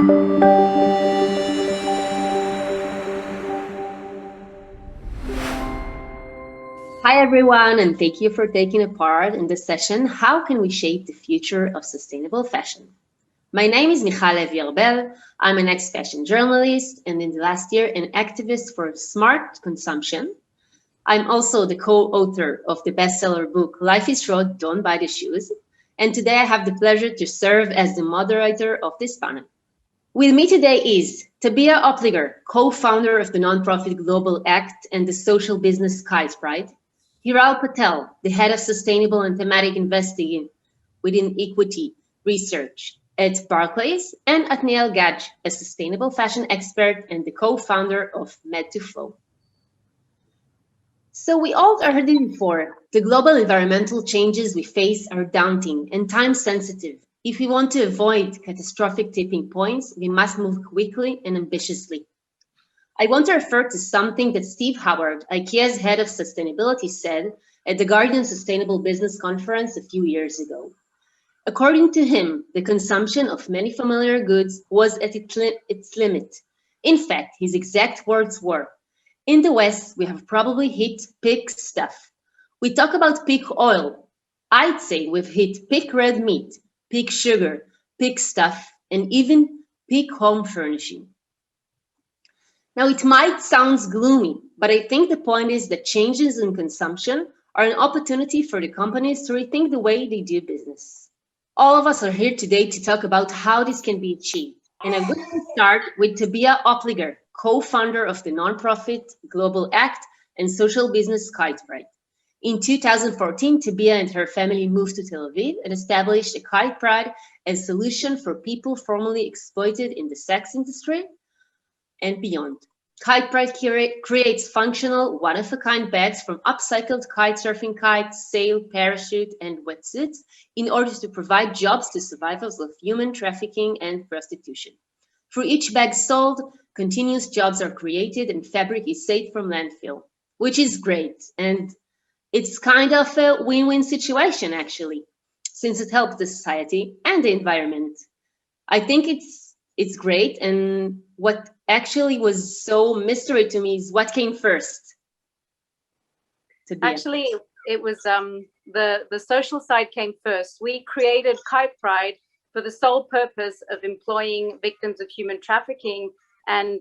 Hi, everyone, and thank you for taking a part in this session. How can we shape the future of sustainable fashion? My name is Michal Arbel. I'm an ex-fashion journalist and in the last year, an activist for smart consumption. I'm also the co-author of the bestseller book, Life is Short, Don't Buy the Shoes. And today I have the pleasure to serve as the moderator of this panel. With me today is Tabea Oppliger, co-founder of the nonprofit Global Act and the social business Kite. Hiral Patel, the head of sustainable and thematic investing within equity research at Barclays, and Atnyel, Guedj, a sustainable fashion expert and the co-founder of Med2Flow. So we all heard it before. The global environmental changes we face are daunting and time sensitive. If we want to avoid catastrophic tipping points, we must move quickly and ambitiously. I want to refer to something that Steve Howard, IKEA's head of sustainability, said at the Guardian Sustainable Business Conference a few years ago. According to him, the consumption of many familiar goods was at its limit. In fact, his exact words were, "In the West, we have probably hit peak stuff. We talk about peak oil. I'd say we've hit peak red meat, peak sugar, peak stuff, and even peak home furnishing." Now, it might sound gloomy, but I think the point is that changes in consumption are an opportunity for the companies to rethink the way they do business. All of us are here today to talk about how this can be achieved. And I'm going to start with Tabea Oppliger, co-founder of the nonprofit Global Act and social business Kite. In 2014, Tabea and her family moved to Tel Aviv and established a Kite Pride as a solution for people formerly exploited in the sex industry and beyond. Kite Pride creates functional, one-of-a-kind bags from upcycled kite surfing kites, sail, parachute, and wetsuits in order to provide jobs to survivors of human trafficking and prostitution. Through each bag sold, continuous jobs are created and fabric is saved from landfill, which is great. And it's kind of a win-win situation, actually, since it helps the society and the environment. I think it's great. And what actually was so mystery to me is what came first. Actually, it was the social side came first. We created Kite Pride for the sole purpose of employing victims of human trafficking and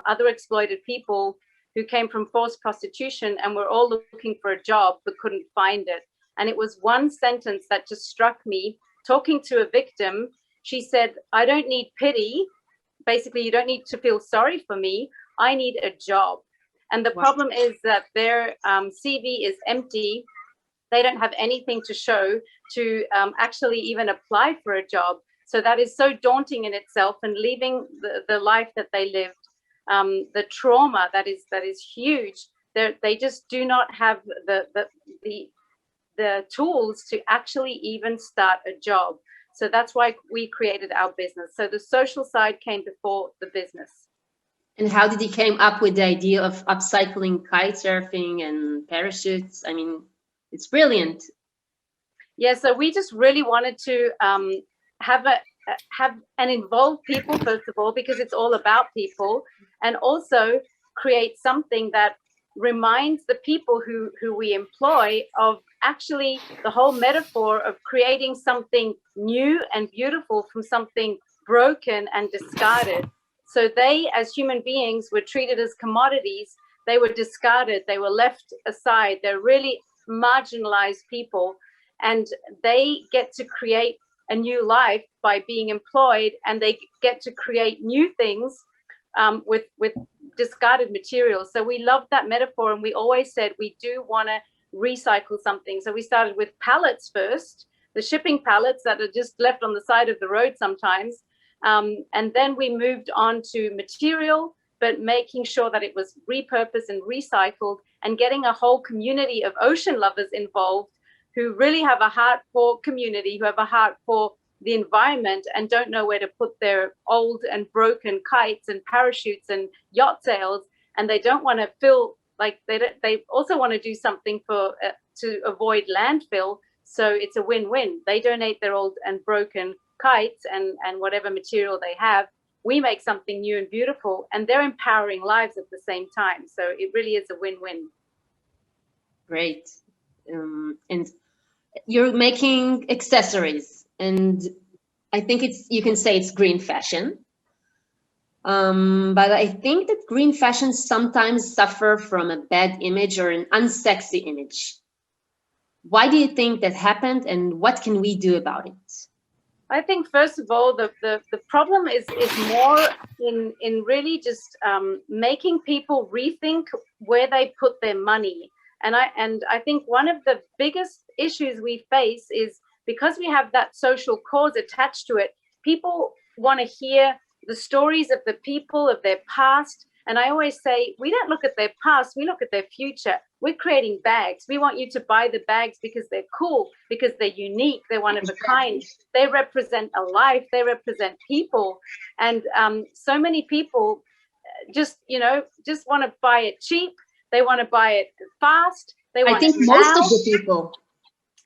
other exploited people who came from forced prostitution and were all looking for a job but couldn't find it. And it was one sentence that just struck me. Talking to a victim, she said, "I don't need pity. Basically, you don't need to feel sorry for me. I need a job." And the problem is that their CV is empty. They don't have anything to show to actually even apply for a job. So that is so daunting in itself, and leaving the life that they lived, the trauma that is huge. They just do not have the tools to actually even start a job. So that's why we created our business. So the social side came before the business. And how did you came up with the idea of upcycling kite surfing and parachutes? I mean, it's brilliant. Yeah, so we just really wanted to have and involve people, first of all, because it's all about people, and also create something that reminds the people who we employ of actually the whole metaphor of creating something new and beautiful from something broken and discarded. So they, as human beings, were treated as commodities. They were discarded. They were left aside. They're really marginalized people, and they get to create a new life by being employed, and they get to create new things with discarded materials. So we love that metaphor, and we always said we do want to recycle something. So we started with pallets first, the shipping pallets that are just left on the side of the road sometimes. And then we moved on to material, but making sure that it was repurposed and recycled, and getting a whole community of ocean lovers involved who really have a heart for community, who have a heart for the environment and don't know where to put their old and broken kites and parachutes and yacht sails. And they don't want to feel like they also want to do something for to avoid landfill. So it's a win-win. They donate their old and broken kites and whatever material they have, we make something new and beautiful, and they're empowering lives at the same time. So it really is a win-win. Great. And you're making accessories, and I think you can say it's green fashion. But I think that green fashion sometimes suffer from a bad image or an unsexy image. Why do you think that happened, and what can we do about it? I think, first of all, the problem is more in really just making people rethink where they put their money. And I think one of the biggest issues we face is because we have that social cause attached to it, people want to hear the stories of the people, of their past. And I always say, we don't look at their past, we look at their future. We're creating bags. We want you to buy the bags because they're cool, because they're unique, they're one of a kind. They represent a life, they represent people. And so many people just want to buy it cheap. They want to buy it fast. They want I think most of the people.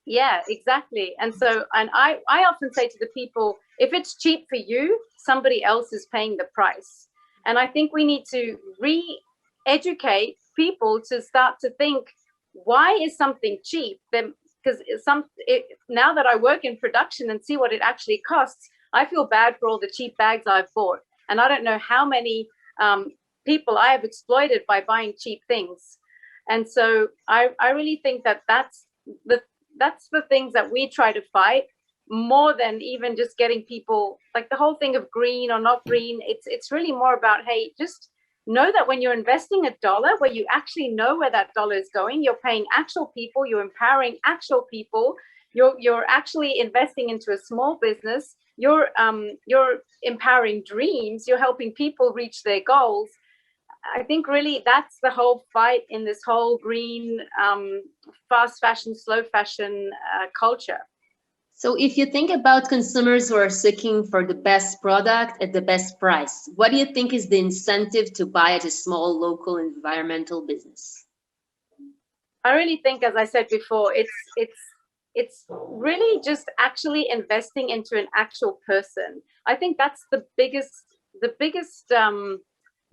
Yeah, exactly. And so, and I often say to the people, if it's cheap for you, somebody else is paying the price. And I think we need to re-educate people to start to think, why is something cheap? Because now that I work in production and see what it actually costs, I feel bad for all the cheap bags I've bought. And I don't know how many people I have exploited by buying cheap things. And so I really think that that's the things that we try to fight, more than even just getting people, like the whole thing of green or not green. It's really more about, hey, just know that when you're investing $1, where you actually know where that dollar is going, you're paying actual people, you're empowering actual people, you're actually investing into a small business, you're empowering dreams, you're helping people reach their goals. I think really that's the whole fight in this whole green, fast fashion, slow fashion culture. So if you think about consumers who are seeking for the best product at the best price, what do you think is the incentive to buy at a small local environmental business? I really think, as I said before, it's really just actually investing into an actual person. I think that's the biggest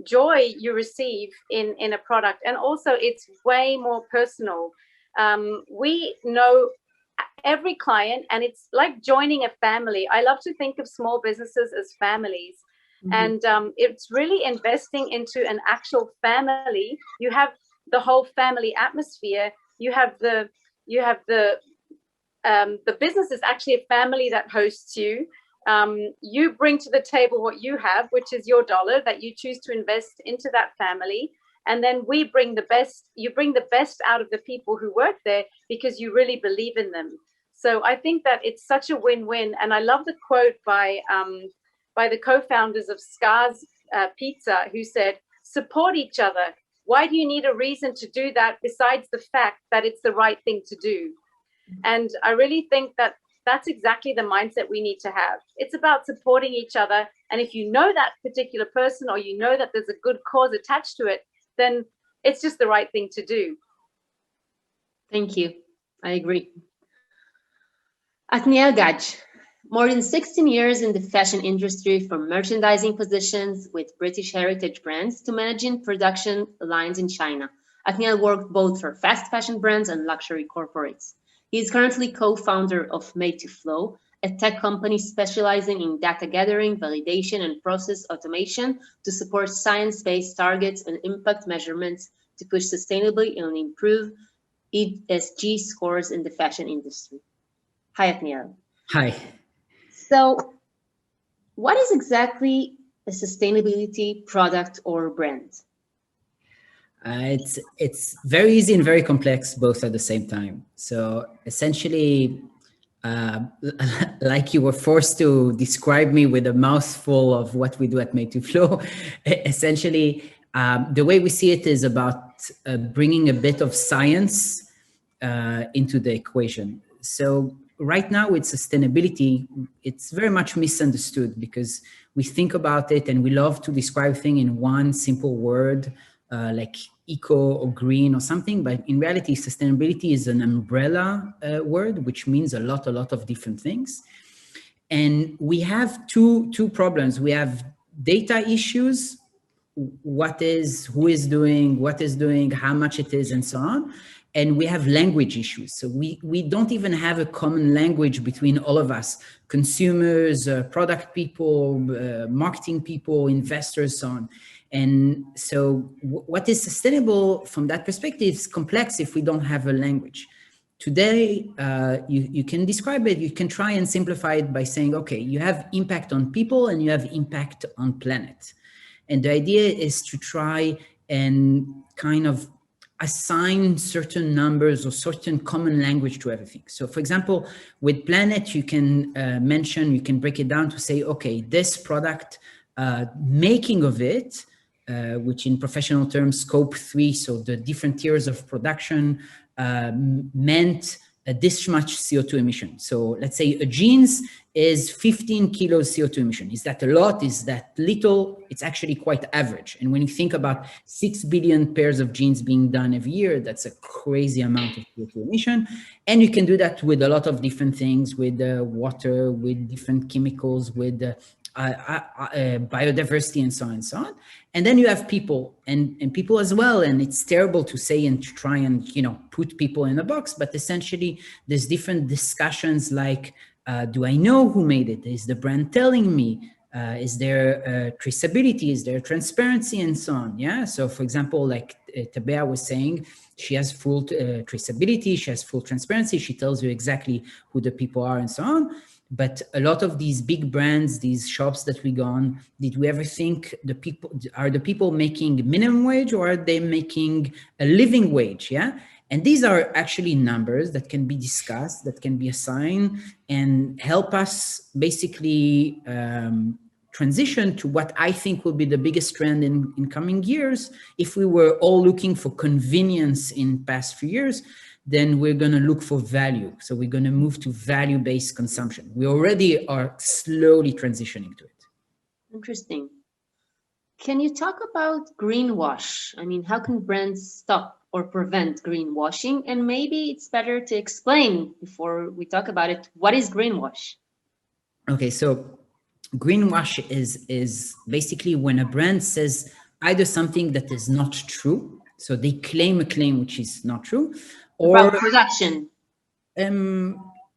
joy you receive in a product. And also it's way more personal. We know every client, and it's like joining a family. I love to think of small businesses as families. Mm-hmm. And it's really investing into an actual family. You have the whole family atmosphere. You have the business is actually a family that hosts you. You bring to the table what you have, which is your dollar that you choose to invest into that family. And then we bring the best, you bring the best out of the people who work there because you really believe in them. So I think that it's such a win-win. And I love the quote by the co-founders of Scars Pizza, who said, support each other. Why do you need a reason to do that besides the fact that it's the right thing to do? And I really think that that's exactly the mindset we need to have. It's about supporting each other. And if you know that particular person, or you know that there's a good cause attached to it, then it's just the right thing to do. Thank you. I agree. Atnyel, Guedj, more than 16 years in the fashion industry, from merchandising positions with British heritage brands to managing production lines in China. Atnyel worked both for fast fashion brands and luxury corporates. He is currently co-founder of Made2Flow, a tech company specializing in data gathering, validation, and process automation to support science-based targets and impact measurements to push sustainability and improve ESG scores in the fashion industry. Hi, Atnyel. Hi. So what is exactly a sustainability product or brand? It's very easy and very complex, both at the same time. So essentially, like you were forced to describe me with a mouthful of what we do at Made2Flow, essentially, the way we see it is about bringing a bit of science into the equation. So right now with sustainability, it's very much misunderstood because we think about it and we love to describe things in one simple word, like eco or green or something. But in reality, sustainability is an umbrella word, which means a lot of different things. And we have two problems. We have data issues, who is doing, what is doing, how much it is, and so on. And we have language issues. So we don't even have a common language between all of us, consumers, product people, marketing people, investors, so on. And so what is sustainable from that perspective is complex if we don't have a language. Today, you can describe it, you can try and simplify it by saying, okay, you have impact on people and you have impact on planet. And the idea is to try and kind of assign certain numbers or certain common language to everything. So for example, with planet, you can you can break it down to say, okay, this product, making of it, which in professional terms, scope 3, so the different tiers of production, meant this much CO2 emission. So let's say a jeans is 15 kilos CO2 emission. Is that a lot? Is that little? It's actually quite average. And when you think about 6 billion pairs of jeans being done every year, that's a crazy amount of CO2 emission. And you can do that with a lot of different things, with water, with different chemicals, with biodiversity, and so on and so on. And then you have people and people as well. And it's terrible to say and to try and, put people in a box, but essentially there's different discussions like, do I know who made it? Is the brand telling me? Is there traceability? Is there transparency, and so on? Yeah. So for example, like Tabea was saying, she has full traceability. She has full transparency. She tells you exactly who the people are and so on. But a lot of these big brands, these shops that we go on, did we ever think the people making minimum wage, or are they making a living wage? Yeah. And these are actually numbers that can be discussed, that can be assigned, and help us basically transition to what I think will be the biggest trend in coming years. If we were all looking for convenience in past few years, then we're going to look for value. So we're going to move to value-based consumption. We already are slowly transitioning to it. Interesting. Can you talk about greenwash? I mean, how can brands stop or prevent greenwashing? And maybe it's better to explain before we talk about it, what is greenwash? Okay, so greenwash is basically when a brand says either something that is not true, so they claim a claim which is not true, or about production,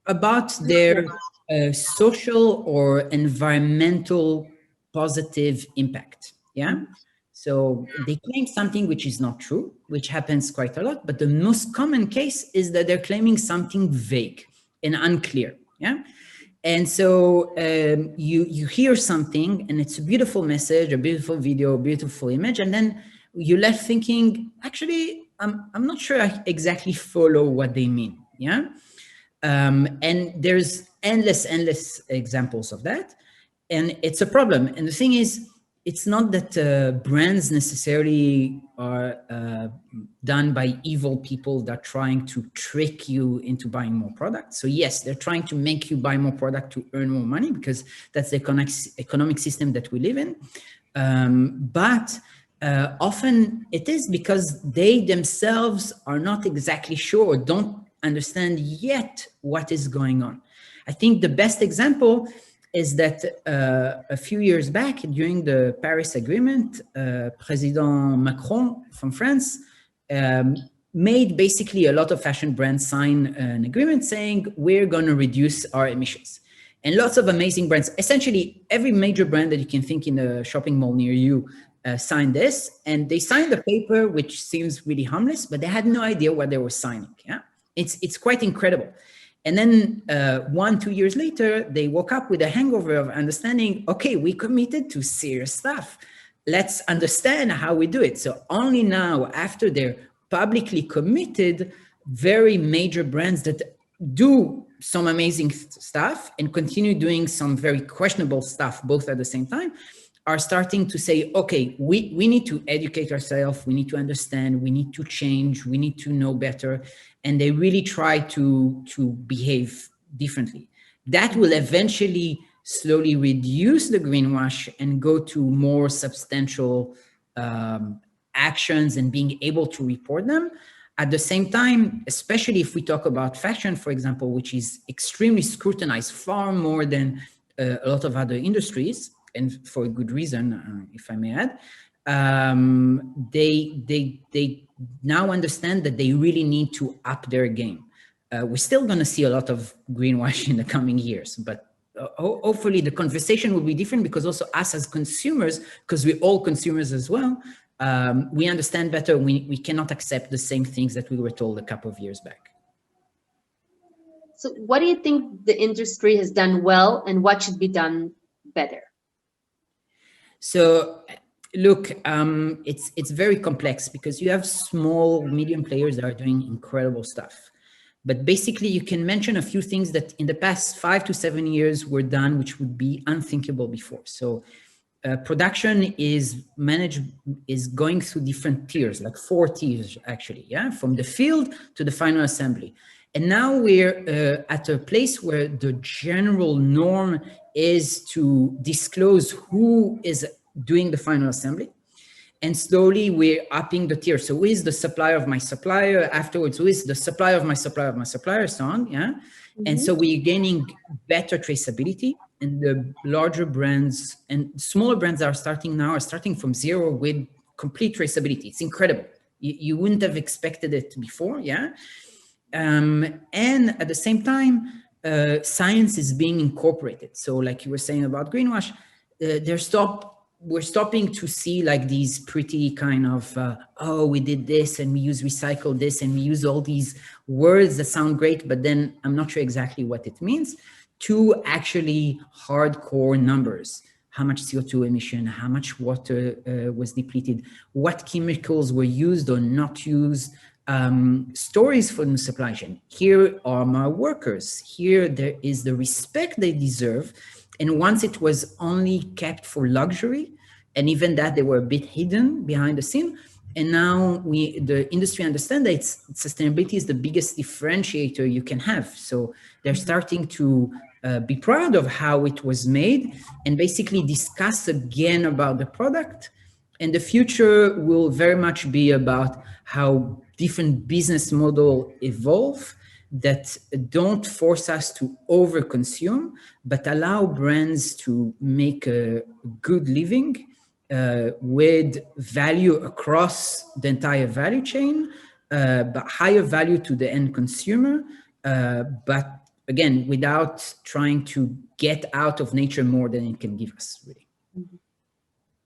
about their social or environmental positive impact. Yeah. So they claim something which is not true, which happens quite a lot. But the most common case is that they're claiming something vague and unclear. Yeah. And so you hear something and it's a beautiful message, a beautiful video, a beautiful image. And then you're left thinking, actually, I'm not sure I exactly follow what they mean. Yeah. And there's endless examples of that. And it's a problem. And the thing is, it's not that brands necessarily are done by evil people that are trying to trick you into buying more products. So yes, they're trying to make you buy more product to earn more money, because that's the economic system that we live in. But often it is because they themselves are not exactly sure, or don't understand yet what is going on. I think the best example is that a few years back, during the Paris Agreement, President Macron from France made basically a lot of fashion brands sign an agreement saying, we're going to reduce our emissions. And lots of amazing brands, essentially every major brand that you can think in a shopping mall near you, signed this. And they signed a paper which seems really harmless, but they had no idea what they were signing. Yeah, it's quite incredible. And then 1-2 years later, they woke up with a hangover of understanding, okay, we committed to serious stuff. Let's understand how we do it. So only now, after they're publicly committed, very major brands that do some amazing stuff and continue doing some very questionable stuff, both at the same time, are starting to say, okay, we need to educate ourselves, we need to understand, we need to change, we need to know better. And they really try to behave differently. That will eventually slowly reduce the greenwash and go to more substantial actions and being able to report them. At the same time, especially if we talk about fashion, for example, which is extremely scrutinized, far more than a lot of other industries, and for a good reason, if I may add, they now understand that they really need to up their game. We're still going to see a lot of greenwashing in the coming years, but hopefully the conversation will be different, because also us as consumers, because we're all consumers as well, we understand better. We cannot accept the same things that we were told a couple of years back. So what do you think the industry has done well, and what should be done better? So look, it's very complex, because you have small, medium players that are doing incredible stuff. But basically, you can mention a few things that in the past 5 to 7 years were done, which would be unthinkable before. So production is going through different tiers, like 4 tiers actually, yeah, from the field to the final assembly. And now we're at a place where the general norm is to disclose who is doing the final assembly. And slowly we're upping the tier. So who is the supplier of my supplier? Afterwards, who is the supplier of my supplier of my supplier, so on, yeah? Mm-hmm. And so we're gaining better traceability, and the larger brands and smaller brands that are starting from zero with complete traceability. It's incredible. You wouldn't have expected it before, yeah? And at the same time, science is being incorporated. So like you were saying about greenwash, we're stopping to see like these pretty kind of, oh, we did this and we use recycle this and we use all these words that sound great, but then I'm not sure exactly what it means, to actually hardcore numbers. How much CO2 emission, how much water was depleted, what chemicals were used or not used, stories from the supply chain. Here are my workers. Here there is the respect they deserve. And once it was only kept for luxury, and even that they were a bit hidden behind the scene. And now the industry understands that sustainability is the biggest differentiator you can have. So they're starting to be proud of how it was made and basically discuss again about the product. And the future will very much be about how different business models evolve that don't force us to overconsume, but allow brands to make a good living with value across the entire value chain, but higher value to the end consumer, but again, without trying to get out of nature more than it can give us, really. Mm-hmm.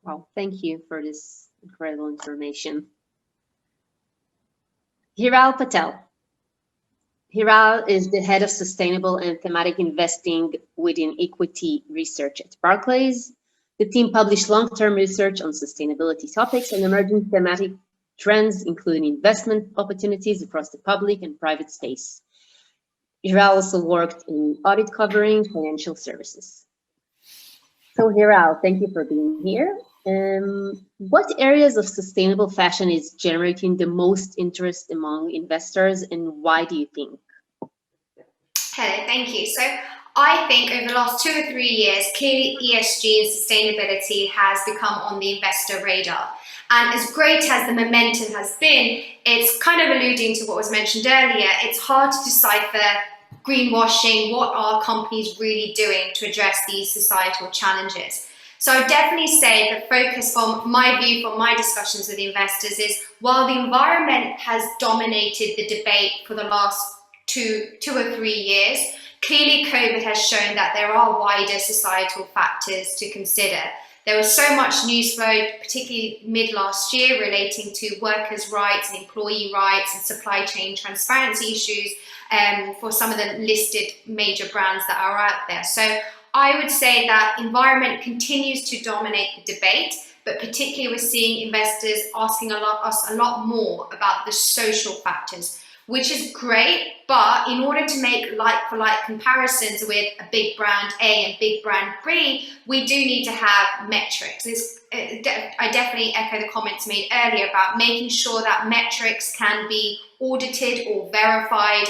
Wow, thank you for this incredible information. Hiral Patel. Hiral is the head of sustainable and thematic investing within equity research at Barclays. The team published long-term research on sustainability topics and emerging thematic trends, including investment opportunities across the public and private space. Hiral also worked in audit covering financial services. So Hiral, thank you for being here. What areas of sustainable fashion is generating the most interest among investors, and why do you think? Hello, thank you. So I think over the last 2 or 3 years, clearly ESG and sustainability has become on the investor radar. And as great as the momentum has been, it's kind of alluding to what was mentioned earlier. It's hard to decipher greenwashing, what are companies really doing to address these societal challenges. So I would definitely say the focus from my view, from my discussions with investors, is while the environment has dominated the debate for the last two or 3 years, clearly COVID has shown that there are wider societal factors to consider. There was so much news flow, particularly mid last year, relating to workers' rights and employee rights and supply chain transparency issues for some of the listed major brands that are out there. So I would say that environment continues to dominate the debate, but particularly we're seeing investors asking us a lot more about the social factors, which is great, but in order to make like-for-like comparisons with a big brand A and big brand B, we do need to have metrics. I definitely echo the comments made earlier about making sure that metrics can be audited or verified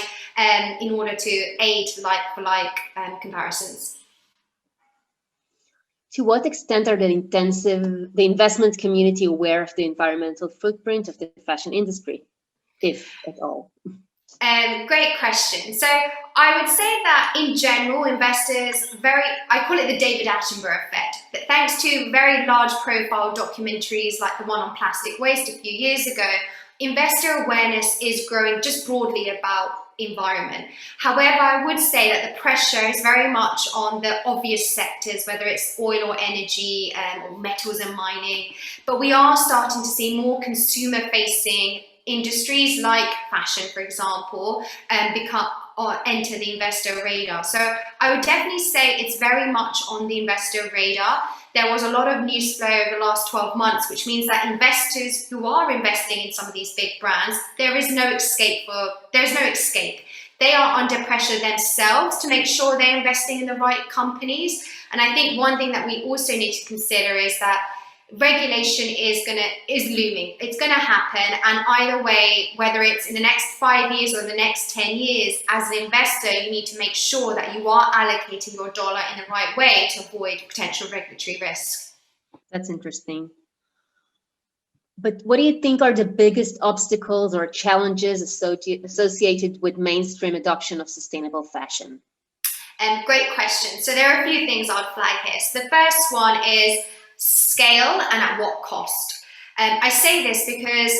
in order to aid like-for-like comparisons. To what extent are the investment community aware of the environmental footprint of the fashion industry, if at all? Great question. So I would say that in general, investors I call it the David Attenborough effect. That thanks to very large profile documentaries like the one on plastic waste a few years ago, investor awareness is growing just broadly about environment. However, I would say that the pressure is very much on the obvious sectors, whether it's oil or energy or metals and mining. But we are starting to see more consumer facing industries like fashion, for example, enter the investor radar. So I would definitely say it's very much on the investor radar. There was a lot of news flow over the last 12 months, which means that investors who are investing in some of these big brands, there's no escape. They are under pressure themselves to make sure they're investing in the right companies. And I think one thing that we also need to consider is that regulation is looming. It's gonna happen, and either way, whether it's in the next 5 years or the next 10 years, as an investor, you need to make sure that you are allocating your dollar in the right way to avoid potential regulatory risk. That's interesting. But what do you think are the biggest obstacles or challenges associated with mainstream adoption of sustainable fashion? Great question. So there are a few things I'd flag here. So the first one is scale and at what cost. I say this because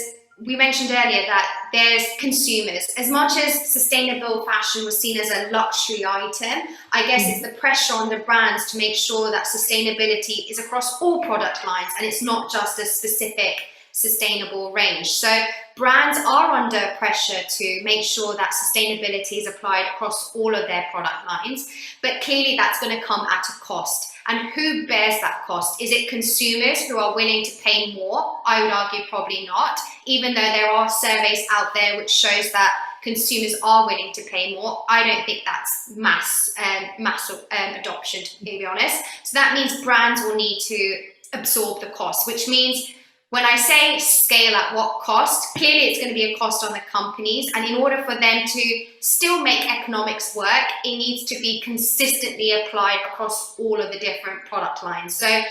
we mentioned earlier that there's consumers. As much as sustainable fashion was seen as a luxury item, I guess it's the pressure on the brands to make sure that sustainability is across all product lines and it's not just a specific sustainable range. So brands are under pressure to make sure that sustainability is applied across all of their product lines, but clearly that's going to come at a cost. And who bears that cost? Is it consumers who are willing to pay more? I would argue probably not, even though there are surveys out there which shows that consumers are willing to pay more. I don't think that's mass adoption, to be honest. So that means brands will need to absorb the cost, which means when I say scale at what cost, clearly it's going to be a cost on the companies. And in order for them to still make economics work, it needs to be consistently applied across all of the different product lines. So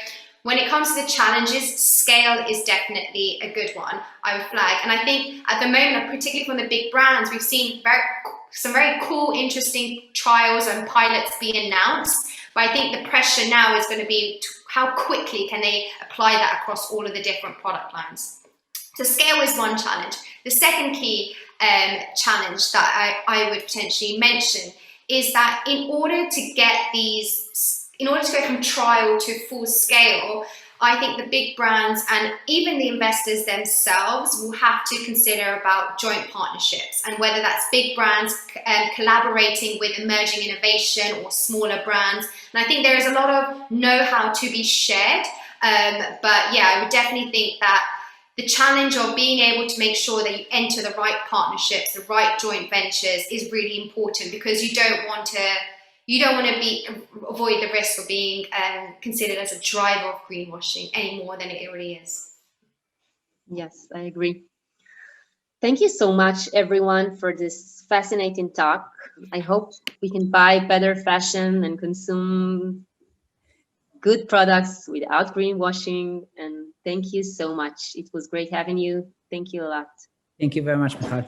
when it comes to the challenges, scale is definitely a good one, I would flag. And I think at the moment, particularly from the big brands, we've seen some very cool, interesting trials and pilots being announced. But I think the pressure now is going to be how quickly can they apply that across all of the different product lines. So scale is one challenge. The second key challenge that I would potentially mention is that in order to go from trial to full scale, I think the big brands and even the investors themselves will have to consider about joint partnerships, and whether that's big brands collaborating with emerging innovation or smaller brands. And I think there is a lot of know-how to be shared. But yeah, I would definitely think that the challenge of being able to make sure that you enter the right partnerships, the right joint ventures is really important, because you don't want to avoid the risk of being considered as a driver of greenwashing any more than it already is. Yes, I agree. Thank you so much, everyone, for this fascinating talk. I hope we can buy better fashion and consume good products without greenwashing. And thank you so much. It was great having you. Thank you a lot. Thank you very much, Michal.